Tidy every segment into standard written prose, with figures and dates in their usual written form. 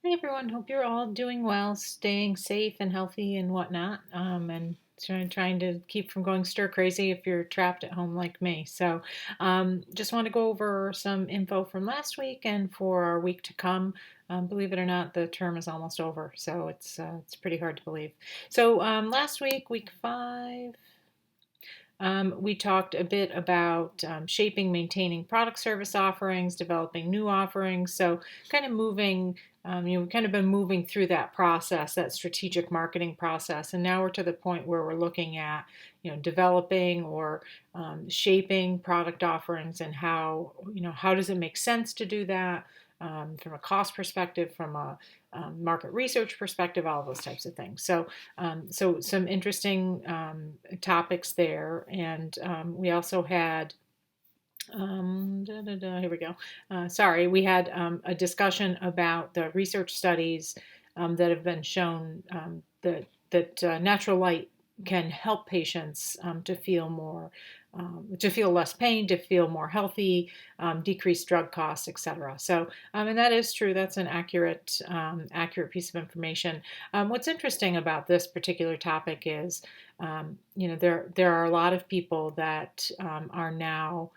Hey everyone, hope you're all doing well, staying safe and healthy and whatnot, and trying to keep from going stir crazy if you're trapped at home like me. Just want to go over some info from last week and for our week to come. Believe it or not, the term is almost over, so it's pretty hard to believe. Last week, week 5. We talked a bit about shaping, maintaining product service offerings, developing new offerings. So, kind of moving, we've kind of been moving through that process, that strategic marketing process. And now we're to the point where we're looking at, developing or shaping product offerings and how does it make sense to do that from a cost perspective, from a market research perspective, all of those types of things. So some interesting topics there, and we also had here we go. Sorry, we had a discussion about the research studies that have been shown that natural light can help patients to feel less pain, to feel more healthy, decrease drug costs, etc. And that is true. That's an accurate piece of information. What's interesting about this particular topic is, there are a lot of people that are now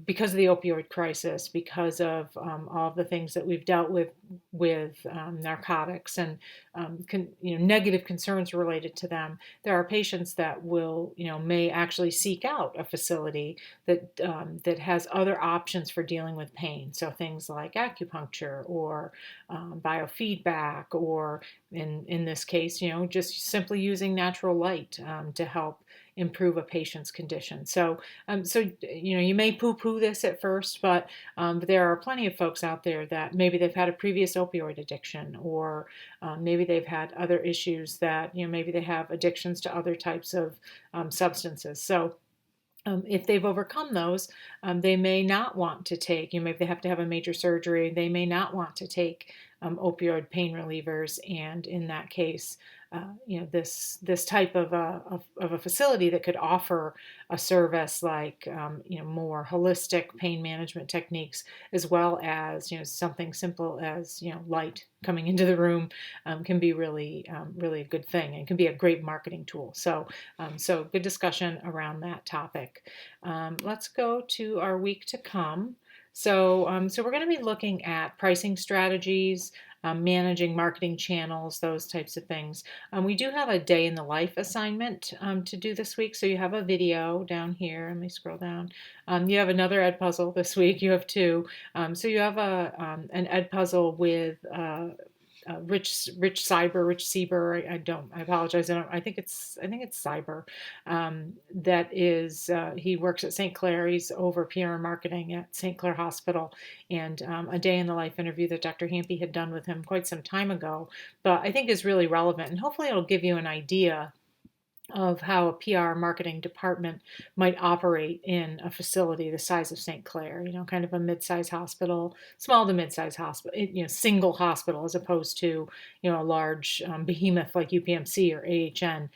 because of the opioid crisis, because of all of the things that we've dealt with narcotics and negative concerns related to them, there are patients that may actually seek out a facility that has other options for dealing with pain. So things like acupuncture or biofeedback, or in this case, just simply using natural light to help improve a patient's condition. You may poo-poo this at first, but there are plenty of folks out there that maybe they've had a previous opioid addiction, or maybe they've had other issues that maybe they have addictions to other types of substances. If they've overcome those, they may not want to take, maybe they have to have a major surgery, they may not want to take opioid pain relievers. And in that case, this type of a facility that could offer a service like more holistic pain management techniques, as well as something simple as light coming into the room, can be really a good thing, and can be a great marketing tool. So good discussion around that topic. Let's go to our week to come. So we're going to be looking at pricing strategies, managing marketing channels, those types of things. We do have a day in the life assignment to do this week. So you have a video down here. Let me scroll down. You have another Ed puzzle this week. You have two. So you have an Ed puzzle with Rich Sieber. I apologize. I think it's Cyber. That is, he works at St. Clair. He's over PR marketing at St. Clair Hospital, and a day in the life interview that Dr. Hampy had done with him quite some time ago, but I think is really relevant, and hopefully it'll give you an idea of how a PR marketing department might operate in a facility the size of St. Clair, kind of a mid-sized hospital, small to mid-sized hospital, single hospital, as opposed to, a large behemoth like UPMC or AHN,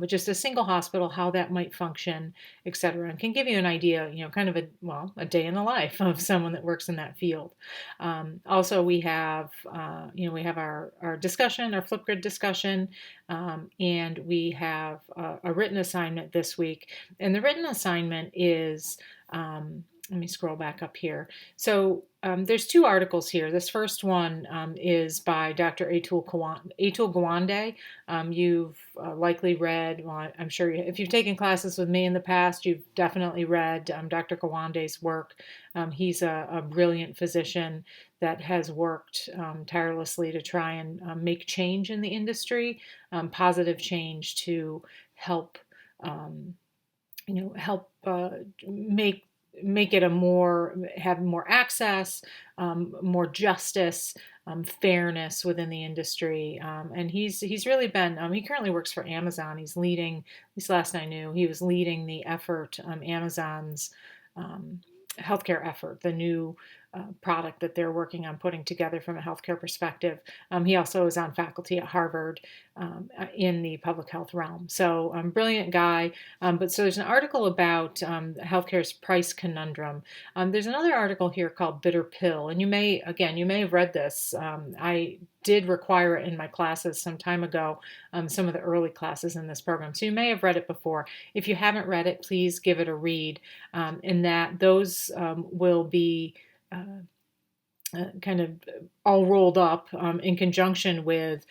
but just a single hospital, how that might function, etc. And can give you an idea, kind of a day in the life of someone that works in that field. Also, we have our discussion, our Flipgrid discussion, and we have a written assignment this week. And the written assignment is, let me scroll back up here. There's two articles here. This first one is by Dr. Atul Gawande. You've likely read, well, I'm sure if you've taken classes with me in the past, you've definitely read Dr. Gawande's work. He's a brilliant physician that has worked tirelessly to try and make change in the industry, positive change to help, help make it have more access, more justice, fairness within the industry. And he's really been, he currently works for Amazon. He's leading, at least last I knew, he was leading the effort, Amazon's healthcare effort, the new product that they're working on putting together from a healthcare perspective. He also is on faculty at Harvard in the public health realm. So brilliant guy. But so there's an article about healthcare's price conundrum. There's another article here called Bitter Pill, and you may have read this. I did require it in my classes some time ago, some of the early classes in this program. So you may have read it before. If you haven't read it, please give it a read. And that those will be kind of all rolled up in conjunction with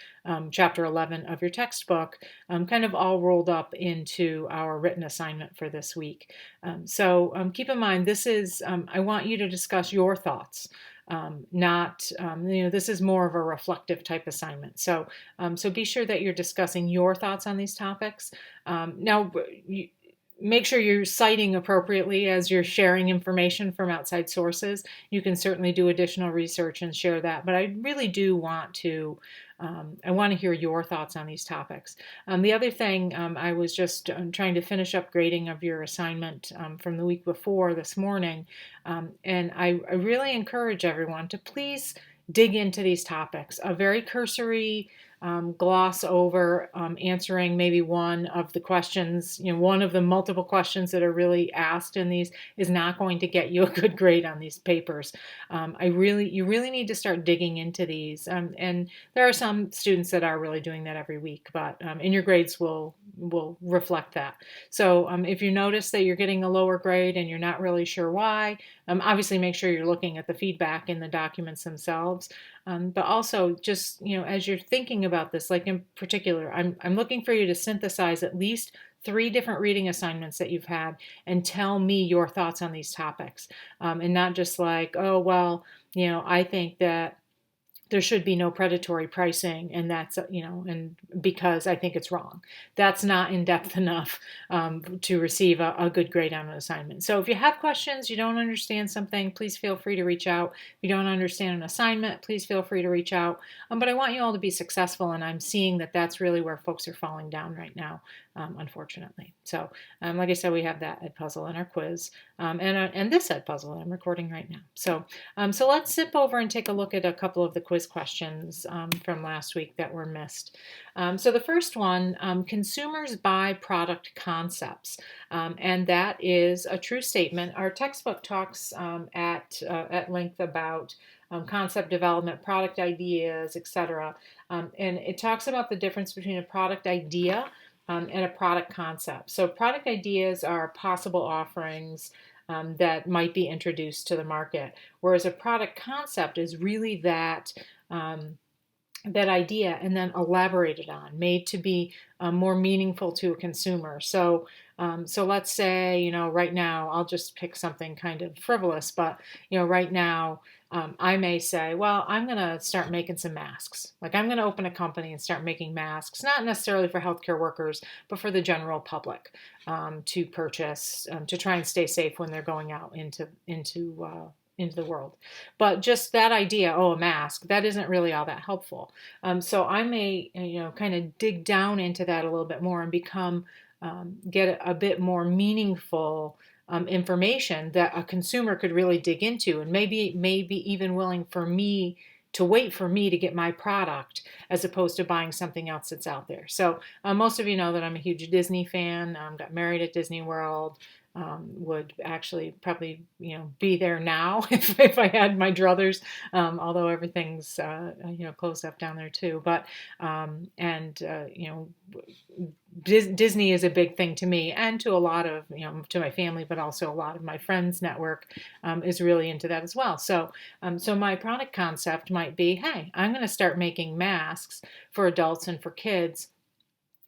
chapter 11 of your textbook, kind of all rolled up into our written assignment for this week. So keep in mind, this is, I want you to discuss your thoughts. Not, this is more of a reflective type assignment. So be sure that you're discussing your thoughts on these topics. Now, make sure you're citing appropriately as you're sharing information from outside sources. You can certainly do additional research and share that, but I really do want to hear your thoughts on these topics. The other thing, I was just trying to finish up grading of your assignment from the week before this morning, and I really encourage everyone to please dig into these topics. A very cursory gloss over answering maybe one of the questions, one of the multiple questions that are really asked in these is not going to get you a good grade on these papers. You really need to start digging into these. And there are some students that are really doing that every week, but and your grades will reflect that. So if you notice that you're getting a lower grade and you're not really sure why, obviously make sure you're looking at the feedback in the documents themselves. But also just, as you're thinking about this, like in particular, I'm looking for you to synthesize at least 3 different reading assignments that you've had and tell me your thoughts on these topics. And not just like, oh, well, I think that there should be no predatory pricing, and that's, and because I think it's wrong. That's not in depth enough to receive a good grade on an assignment. So if you have questions, you don't understand something, please feel free to reach out. If you don't understand an assignment, please feel free to reach out. But I want you all to be successful, and I'm seeing that that's really where folks are falling down right now, unfortunately. So like I said, we have that Edpuzzle in our quiz, and this Edpuzzle that I'm recording right now. So let's zip over and take a look at a couple of the quiz questions from last week that were missed. So the first one, consumers buy product concepts, and that is a true statement. Our textbook talks at length about concept development, product ideas, etc. And it talks about the difference between a product idea and a product concept. So product ideas are possible offerings that might be introduced to the market, whereas a product concept is really that idea and then elaborated on, made to be more meaningful to a consumer. So let's say, right now, I'll just pick something kind of frivolous, but, right now, I may say, well, I'm going to start making some masks. Like I'm going to open a company and start making masks, not necessarily for healthcare workers, but for the general public to purchase, to try and stay safe when they're going out into the world. But just that idea, a mask, that isn't really all that helpful. So I may, kind of dig down into that a little bit more and become, get a bit more meaningful information that a consumer could really dig into, and maybe even willing for me to wait for me to get my product as opposed to buying something else that's out there. So most of you know that I'm a huge Disney fan. Got married at Disney World. Would actually probably be there now if I had my druthers, although everything's closed up down there too. But Disney is a big thing to me and to a lot of to my family, but also a lot of my friends' network is really into that as well. So my product concept might be, hey, I'm going to start making masks for adults and for kids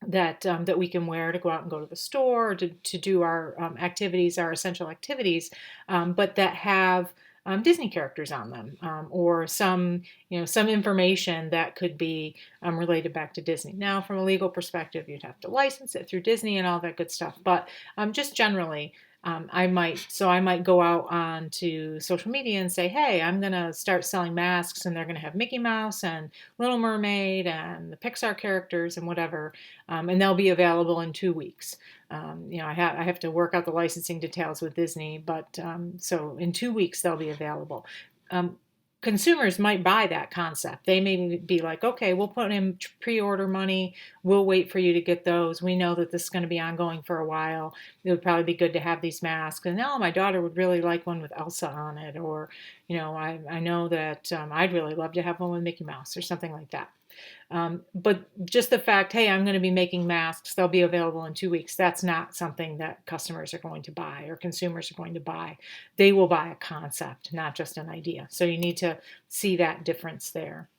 that we can wear to go out and go to the store, or to do our activities, our essential activities, but that have Disney characters on them, or some information that could be related back to Disney. Now, from a legal perspective, you'd have to license it through Disney and all that good stuff. But just generally, I might go out onto social media and say, hey, I'm going to start selling masks, and they're going to have Mickey Mouse and Little Mermaid and the Pixar characters and whatever, and they'll be available in 2 weeks. I have to work out the licensing details with Disney, but so in 2 weeks they'll be available. consumers might buy that concept. They may be like, okay, we'll put in pre-order money. We'll wait for you to get those. We know that this is going to be ongoing for a while. It would probably be good to have these masks. And now my daughter would really like one with Elsa on it. Or, I know that I'd really love to have one with Mickey Mouse or something like that. But just the fact, hey, I'm going to be making masks, they'll be available in 2 weeks. That's not something that customers are going to buy or consumers are going to buy. They will buy a concept, not just an idea. So you need to see that difference there.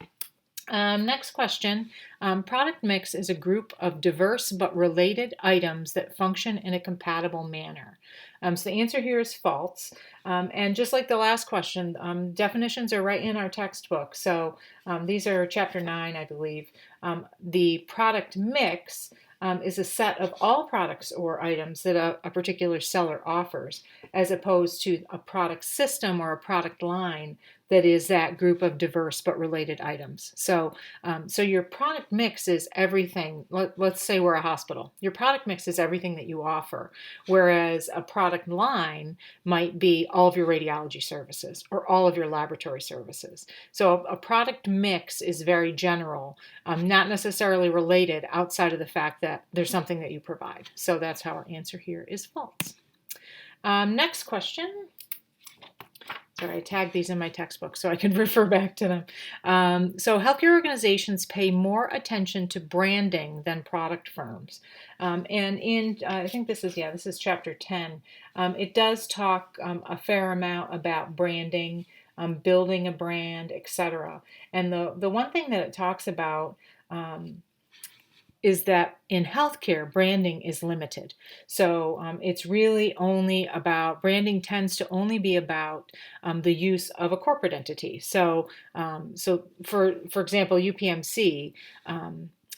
Next question. Product mix is a group of diverse but related items that function in a compatible manner. So the answer here is false. And just like the last question, definitions are right in our textbook. So these are chapter 9, I believe. The product mix is a set of all products or items that a particular seller offers, as opposed to a product system or a product line that is that group of diverse but related items. So your product mix is everything. Let's say we're a hospital. Your product mix is everything that you offer, whereas a product line might be all of your radiology services or all of your laboratory services. So a product mix is very general, not necessarily related outside of the fact that there's something that you provide. So that's how our answer here is false. Next question. Sorry, I tagged these in my textbook so I can refer back to them. So healthcare organizations pay more attention to branding than product firms. And I think this is chapter 10. It does talk a fair amount about branding, building a brand, etc. And the one thing that it talks about is that in healthcare, branding is limited. So it's really only about, branding tends to only be about the use of a corporate entity. So for example, UPMC,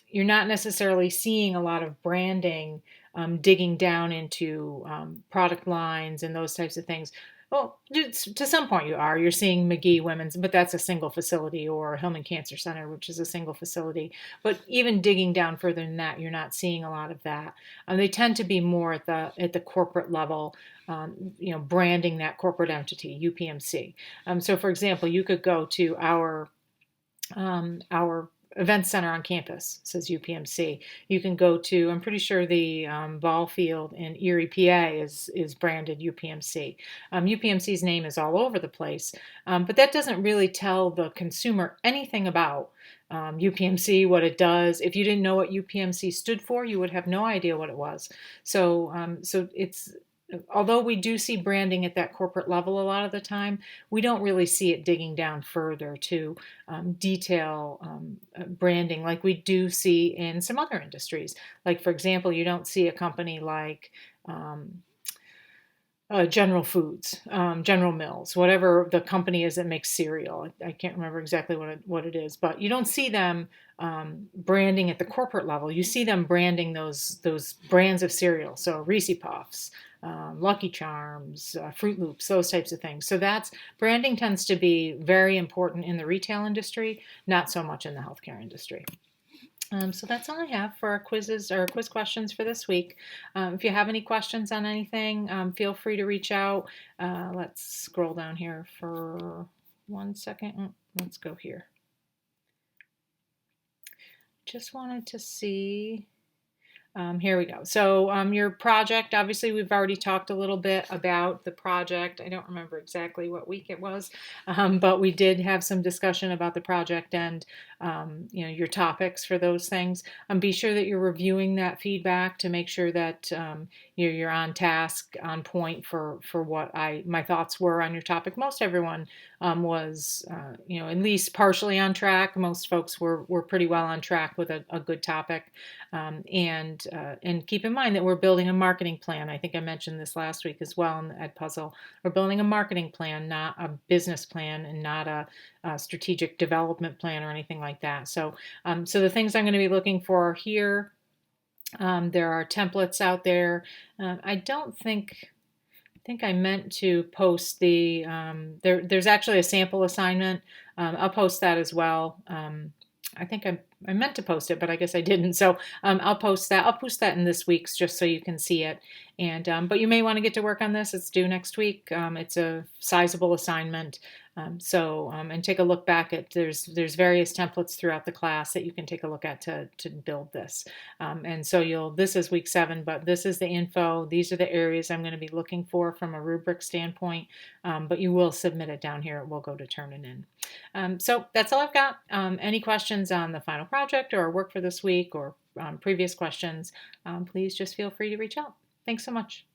you're not necessarily seeing a lot of branding digging down into product lines and those types of things. Well, to some point you are. You're seeing Magee Women's, but that's a single facility, or Hillman Cancer Center, which is a single facility. But even digging down further than that, you're not seeing a lot of that. They tend to be more at the corporate level, branding that corporate entity, UPMC. So, for example, you could go to our event center on campus, says UPMC. You can go to, I'm pretty sure the ball field in Erie, PA is branded UPMC. UPMC's name is all over the place, but that doesn't really tell the consumer anything about UPMC, what it does. If you didn't know what UPMC stood for, you would have no idea what it was. So it's, although we do see branding at that corporate level a lot of the time, we don't really see it digging down further to detail branding like we do see in some other industries. Like, for example, you don't see a company like General Foods, General Mills, whatever the company is that makes cereal. I can't remember exactly what it is, but you don't see them branding at the corporate level. You see them branding those brands of cereal, so Reese Puffs, Lucky Charms, Fruit Loops, those types of things. So branding tends to be very important in the retail industry, not so much in the healthcare industry. So that's all I have for our quizzes or quiz questions for this week. If you have any questions on anything, feel free to reach out. Let's scroll down here for 1 second. Let's go here. Just wanted to see. Here we go. So your project, obviously we've already talked a little bit about the project. I don't remember exactly what week it was, but we did have some discussion about the project and your topics for those things. Be sure that you're reviewing that feedback to make sure that you're on task, on point for what my thoughts were on your topic. Most everyone was at least partially on track. Most folks were pretty well on track with a good topic. And keep in mind that we're building a marketing plan. I think I mentioned this last week as well in the Edpuzzle. We're building a marketing plan, not a business plan, and not a strategic development plan or anything like that. So the things I'm going to be looking for here, there are templates out there. I think I meant to post the, there's actually a sample assignment. I'll post that as well. I think I meant to post it, but I guess I didn't. So I'll post that. I'll post that in this week's just so you can see it. And but you may want to get to work on this. It's due next week. It's a sizable assignment. And take a look back at there's various templates throughout the class that you can take a look at to build this. And so this is week 7, but this is the info. These are the areas I'm going to be looking for from a rubric standpoint. But you will submit it down here. It will go to Turnitin. So that's all I've got. Any questions on the final project or work for this week or previous questions, please just feel free to reach out. Thanks so much.